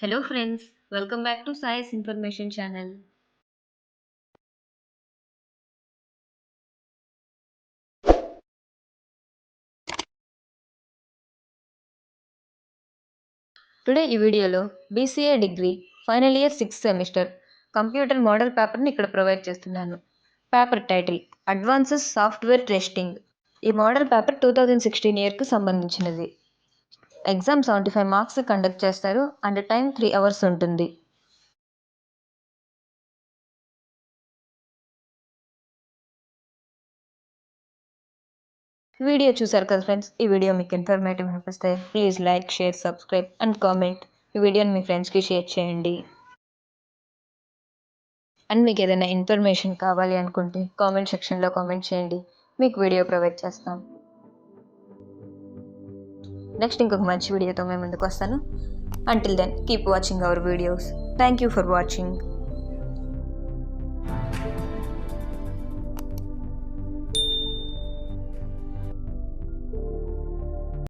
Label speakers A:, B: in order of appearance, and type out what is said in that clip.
A: Hello friends, welcome back to Science Information Channel. Today ఈ వీడియోలో BCA degree final year 6th semester computer model పేపర్ని ఇక్కడ provide చేస్తున్నాను. Paper title advances software testing. ఈ model paper 2016 ఇయర్కు సంబంధించినది. Exam 75 marks conduct చేస్తారు and time 3 hours ఉంటుంది. Video చూసారు కదా ఫ్రెండ్స్, ఈ వీడియో మీకు ఇన్ఫర్మేటివ్ అనిపిస్తే please like, share, subscribe and comment. ఈ వీడియోని మీ ఫ్రెండ్స్కి షేర్ చేయండి. అండ్ మీకు ఏదైనా ఇన్ఫర్మేషన్ కావాలి అనుకుంటే కామెంట్ సెక్షన్లో కామెంట్ చేయండి, మీకు వీడియో ప్రొవైడ్ చేస్తాం. నెక్స్ట్ ఇంకొక మంచి వీడియోతో మేము ముందుకు వస్తాను. Until then keep watching our videos. Thank you for watching.